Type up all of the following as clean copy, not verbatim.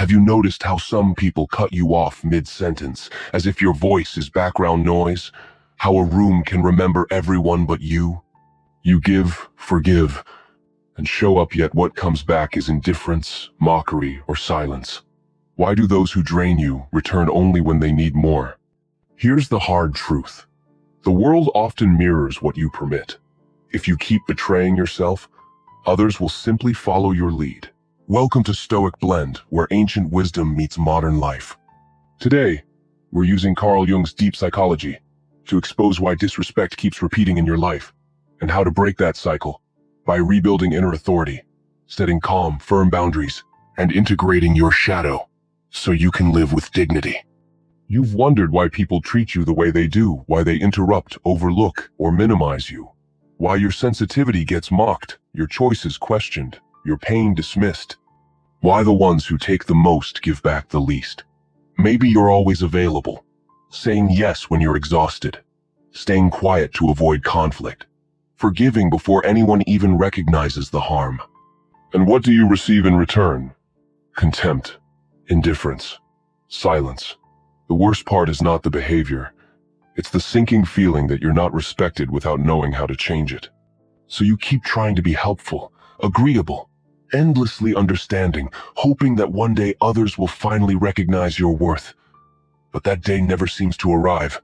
Have you noticed how some people cut you off mid-sentence, as if your voice is background noise? How a room can remember everyone but you? You give, forgive, and show up, yet what comes back is indifference, mockery, or silence. Why do those who drain you return only when they need more? Here's the hard truth. The world often mirrors what you permit. If you keep betraying yourself, others will simply follow your lead. Welcome to Stoic Blend, where ancient wisdom meets modern life. Today, we're using Carl Jung's deep psychology to expose why disrespect keeps repeating in your life, and how to break that cycle by rebuilding inner authority, setting calm, firm boundaries, and integrating your shadow so you can live with dignity. You've wondered why people treat you the way they do, why they interrupt, overlook, or minimize you, why your sensitivity gets mocked, your choices questioned, your pain dismissed, why the ones who take the most give back the least. Maybe you're always available, saying yes when you're exhausted, staying quiet to avoid conflict, forgiving before anyone even recognizes the harm. And what do you receive in return? Contempt, indifference, silence. The worst part is not the behavior. It's the sinking feeling that you're not respected without knowing how to change it. So you keep trying to be helpful, agreeable, endlessly understanding, hoping that one day others will finally recognize your worth. But that day never seems to arrive.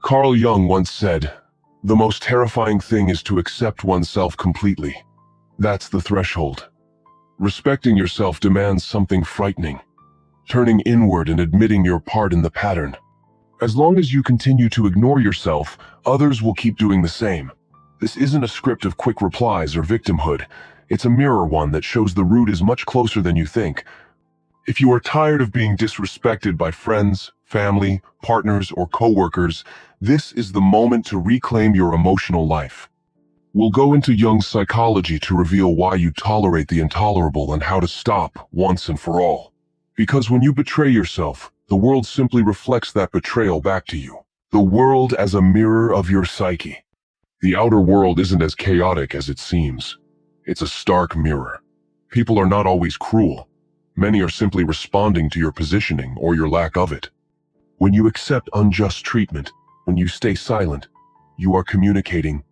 Carl Jung once said, "The most terrifying thing is to accept oneself completely. That's the threshold." Respecting yourself demands something frightening, turning inward and admitting your part in the pattern. As long as you continue to ignore yourself, others will keep doing the same. This isn't a script of quick replies or victimhood. It's a mirror one that shows the root is much closer than you think. If you are tired of being disrespected by friends, family, partners, or coworkers, this is the moment to reclaim your emotional life. We'll go into Jung's psychology to reveal why you tolerate the intolerable and how to stop once and for all. Because when you betray yourself, the world simply reflects that betrayal back to you. The world as a mirror of your psyche. The outer world isn't as chaotic as it seems. It's a stark mirror. People are not always cruel. Many are simply responding to your positioning or your lack of it. When you accept unjust treatment, when you stay silent, you are communicating,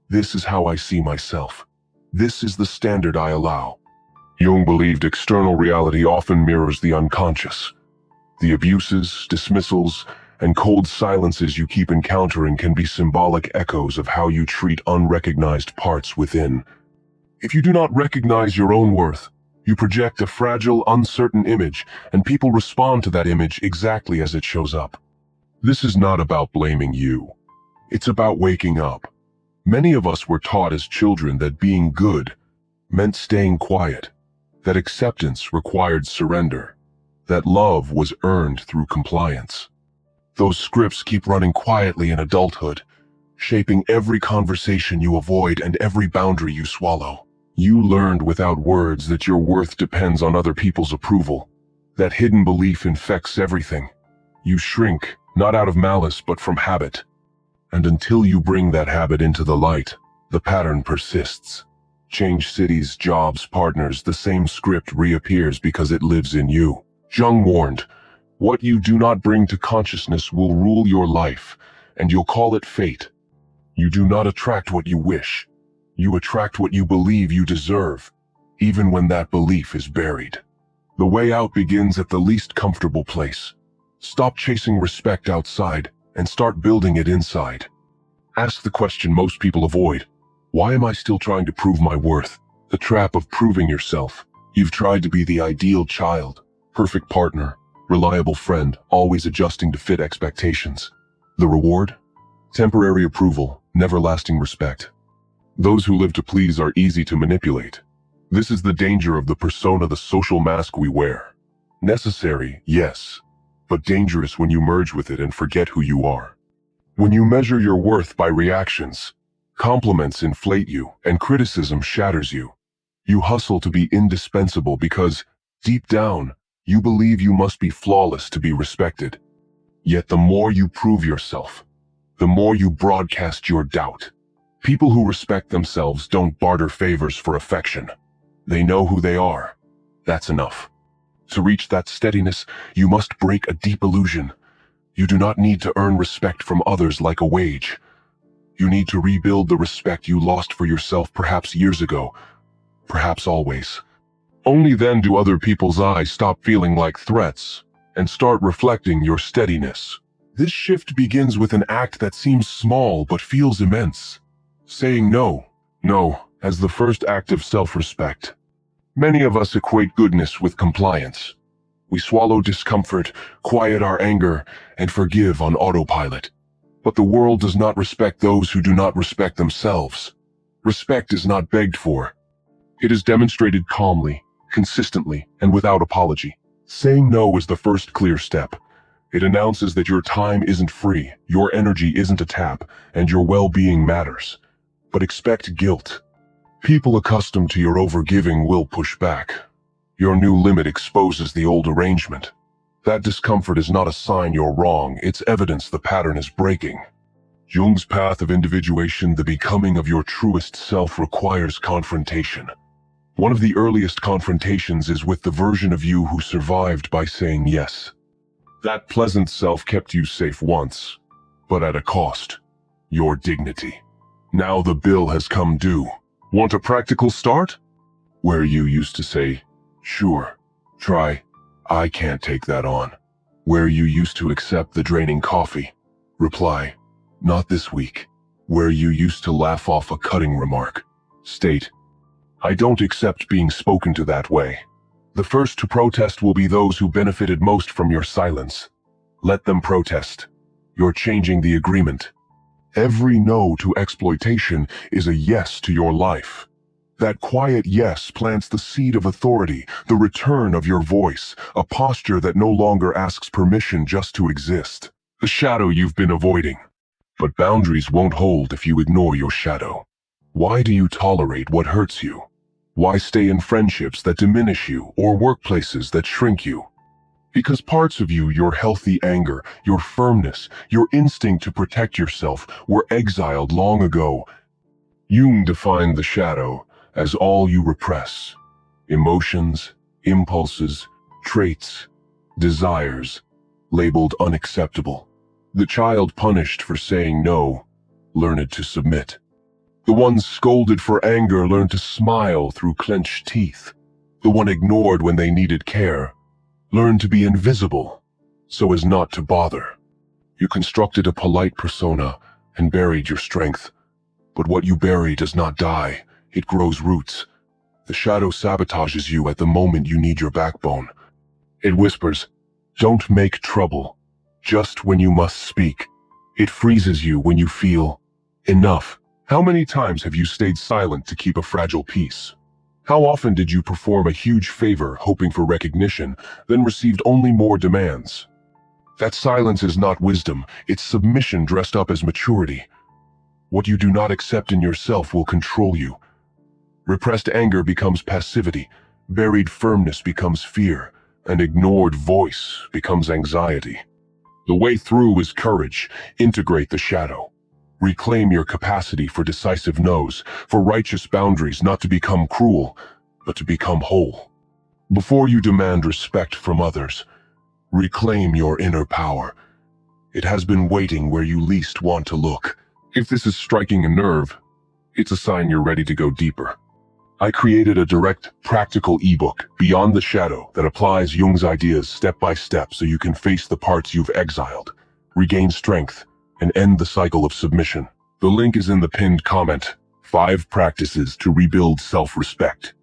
"This is how I see myself. This is the standard I allow." Jung believed external reality often mirrors the unconscious. The abuses, dismissals, and cold silences you keep encountering can be symbolic echoes of how you treat unrecognized parts within. If you do not recognize your own worth, you project a fragile, uncertain image, and people respond to that image exactly as it shows up. This is not about blaming you. It's about waking up. Many of us were taught as children that being good meant staying quiet, that acceptance required surrender, that love was earned through compliance. Those scripts keep running quietly in adulthood, shaping every conversation you avoid and every boundary you swallow. You learned without words that your worth depends on other people's approval. That hidden belief infects everything. You shrink, not out of malice but from habit. And until you bring that habit into the light, the pattern persists. Change cities, jobs, partners, the same script reappears because it lives in you. Jung warned, "What you do not bring to consciousness will rule your life, and you'll call it fate." You do not attract what you wish. You attract what you believe you deserve, even when that belief is buried. The way out begins at the least comfortable place. Stop chasing respect outside and start building it inside. Ask the question most people avoid. Why am I still trying to prove my worth? The trap of proving yourself. You've tried to be the ideal child, perfect partner, reliable friend, always adjusting to fit expectations. The reward? Temporary approval, never lasting respect. Those who live to please are easy to manipulate. This is the danger of the persona, the social mask we wear. Necessary, yes, but dangerous when you merge with it and forget who you are. When you measure your worth by reactions, compliments inflate you and criticism shatters you. You hustle to be indispensable because, deep down, you believe you must be flawless to be respected. Yet the more you prove yourself, the more you broadcast your doubt. People who respect themselves don't barter favors for affection. They know who they are. That's enough. To reach that steadiness, you must break a deep illusion. You do not need to earn respect from others like a wage. You need to rebuild the respect you lost for yourself perhaps years ago, perhaps always. Only then do other people's eyes stop feeling like threats and start reflecting your steadiness. This shift begins with an act that seems small but feels immense. Saying no, as the first act of self-respect. Many of us equate goodness with compliance. We swallow discomfort, quiet our anger, and forgive on autopilot. But the world does not respect those who do not respect themselves. Respect is not begged for. It is demonstrated calmly, consistently, and without apology. Saying no is the first clear step. It announces that your time isn't free, your energy isn't a tap, and your well-being matters. But expect guilt. People accustomed to your overgiving will push back. Your new limit exposes the old arrangement. That discomfort is not a sign you're wrong, it's evidence the pattern is breaking. Jung's path of individuation, the becoming of your truest self, requires confrontation. One of the earliest confrontations is with the version of you who survived by saying yes. That pleasant self kept you safe once, but at a cost. Your dignity. Now the bill has come due. Want a practical start? Where you used to say, "Sure, try, I can't take that on." Where you used to accept the draining coffee, reply, "Not this week." Where you used to laugh off a cutting remark, state, "I don't accept being spoken to that way." The first to protest will be those who benefited most from your silence. Let them protest. You're changing the agreement. Every no to exploitation is a yes to your life. That quiet yes plants the seed of authority, the return of your voice, a posture that no longer asks permission just to exist. The shadow you've been avoiding. But boundaries won't hold if you ignore your shadow. Why do you tolerate what hurts you? Why stay in friendships that diminish you or workplaces that shrink you? Because parts of you, your healthy anger, your firmness, your instinct to protect yourself, were exiled long ago. Jung defined the shadow as all you repress. Emotions, impulses, traits, desires, labeled unacceptable. The child punished for saying no learned to submit. The one scolded for anger learned to smile through clenched teeth. The one ignored when they needed care learned to be invisible so as not to bother. You constructed a polite persona and buried your strength. But what you bury does not die, it grows roots. The shadow sabotages you at the moment you need your backbone. It whispers, "Don't make trouble," just when you must speak. It freezes you when you feel enough. How many times have you stayed silent to keep a fragile peace? How often did you perform a huge favor hoping for recognition, then received only more demands? That silence is not wisdom, it's submission dressed up as maturity. What you do not accept in yourself will control you. Repressed anger becomes passivity, buried firmness becomes fear, and ignored voice becomes anxiety. The way through is courage. Integrate the shadow. Reclaim your capacity for decisive no's, for righteous boundaries, not to become cruel, but to become whole. Before you demand respect from others, reclaim your inner power. It has been waiting where you least want to look. If this is striking a nerve, it's a sign you're ready to go deeper. I created a direct, practical ebook, Beyond the Shadow, that applies Jung's ideas step by step so you can face the parts you've exiled, regain strength, and end the cycle of submission. The link is in the pinned comment. 5 practices to rebuild self-respect.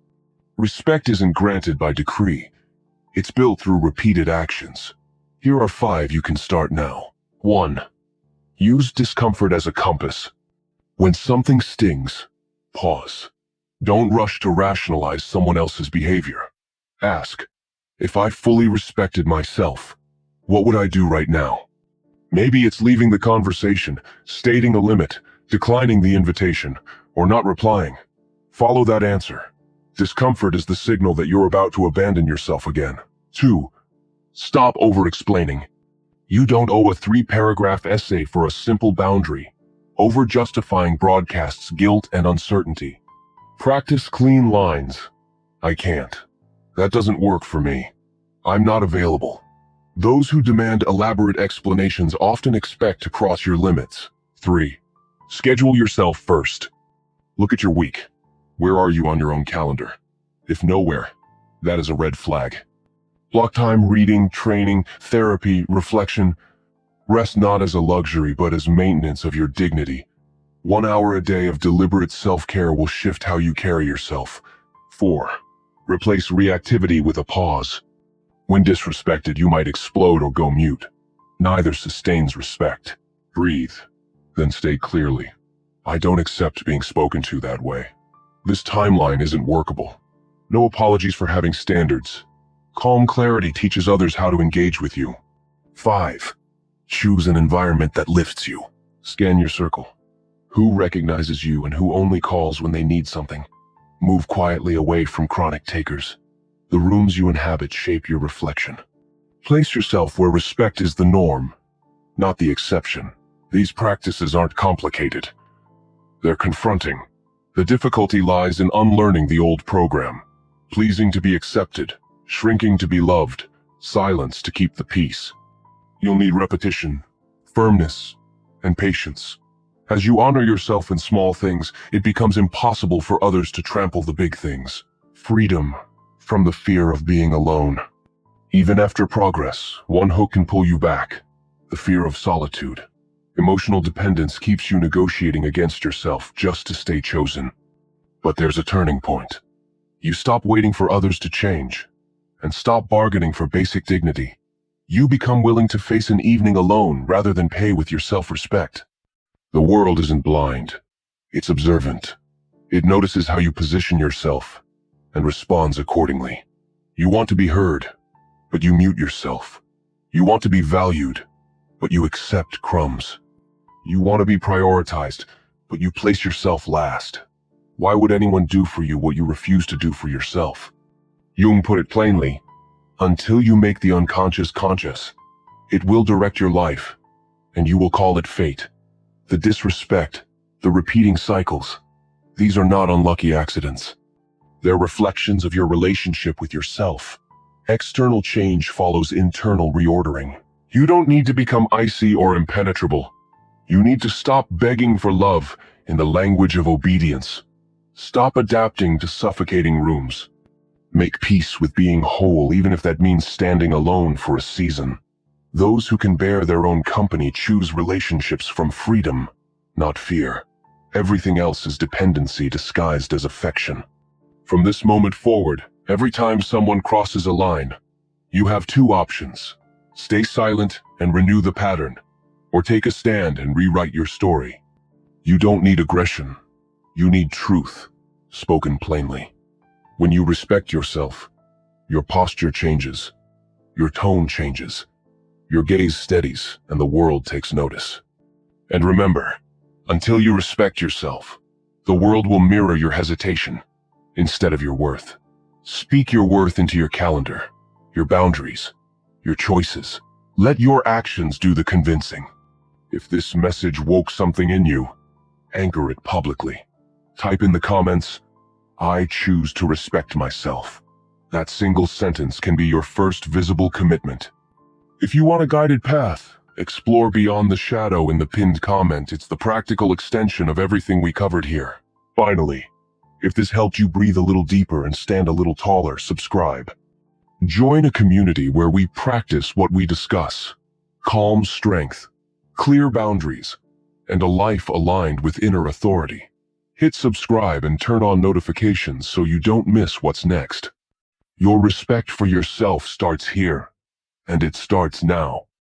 Respect isn't granted by decree. It's built through repeated actions. Here are 5 you can start now. 1. Use discomfort as a compass. When something stings, pause. Don't rush to rationalize someone else's behavior. Ask, if I fully respected myself, what would I do right now? Maybe it's leaving the conversation, stating a limit, declining the invitation, or not replying. Follow that answer. Discomfort is the signal that you're about to abandon yourself again. 2. Stop over-explaining. You don't owe a 3-paragraph essay for a simple boundary. Over-justifying broadcasts guilt and uncertainty. Practice clean lines. I can't. That doesn't work for me. I'm not available. Those who demand elaborate explanations often expect to cross your limits. 3. Schedule yourself first. Look at your week. Where are you on your own calendar? If nowhere, that is a red flag. Block time reading, training, therapy, reflection. Rest not as a luxury but as maintenance of your dignity. 1 hour a day of deliberate self-care will shift how you carry yourself. 4. Replace reactivity with a pause. When disrespected, you might explode or go mute. Neither sustains respect. Breathe, then state clearly, I don't accept being spoken to that way. This timeline isn't workable. No apologies for having standards. Calm clarity teaches others how to engage with you. 5. Choose an environment that lifts you. Scan your circle. Who recognizes you and who only calls when they need something? Move quietly away from chronic takers. The rooms you inhabit shape your reflection. Place yourself where respect is the norm, not the exception. These practices aren't complicated. They're confronting. The difficulty lies in unlearning the old program. Pleasing to be accepted, shrinking to be loved, silence to keep the peace. You'll need repetition, firmness, and patience. As you honor yourself in small things, it becomes impossible for others to trample the big things. Freedom from the fear of being alone. Even after progress, one hook can pull you back. The fear of solitude. Emotional dependence keeps you negotiating against yourself just to stay chosen. But there's a turning point. You stop waiting for others to change, and stop bargaining for basic dignity. You become willing to face an evening alone rather than pay with your self-respect. The world isn't blind. It's observant. It notices how you position yourself and responds accordingly. You want to be heard, but you mute yourself. You want to be valued, but you accept crumbs. You want to be prioritized, but you place yourself last. Why would anyone do for you what you refuse to do for yourself? Jung put it plainly, until you make the unconscious conscious, it will direct your life, and you will call it fate. The disrespect, the repeating cycles, these are not unlucky accidents. They're reflections of your relationship with yourself. External change follows internal reordering. You don't need to become icy or impenetrable. You need to stop begging for love in the language of obedience. Stop adapting to suffocating rooms. Make peace with being whole, even if that means standing alone for a season. Those who can bear their own company choose relationships from freedom, not fear. Everything else is dependency disguised as affection. From this moment forward, every time someone crosses a line, you have two options. Stay silent and renew the pattern, or take a stand and rewrite your story. You don't need aggression. You need truth, spoken plainly. When you respect yourself, your posture changes, your tone changes, your gaze steadies, and the world takes notice. And remember, until you respect yourself, the world will mirror your hesitation instead of your worth. Speak your worth into your calendar, your boundaries, your choices. Let your actions do the convincing. If this message woke something in you, anchor it publicly. Type in the comments, I choose to respect myself. That single sentence can be your first visible commitment. If you want a guided path, explore beyond the shadow in the pinned comment. It's the practical extension of everything we covered here. Finally, if this helped you breathe a little deeper and stand a little taller, subscribe. Join a community where we practice what we discuss. Calm strength, clear boundaries, and a life aligned with inner authority. Hit subscribe and turn on notifications so you don't miss what's next. Your respect for yourself starts here, and it starts now.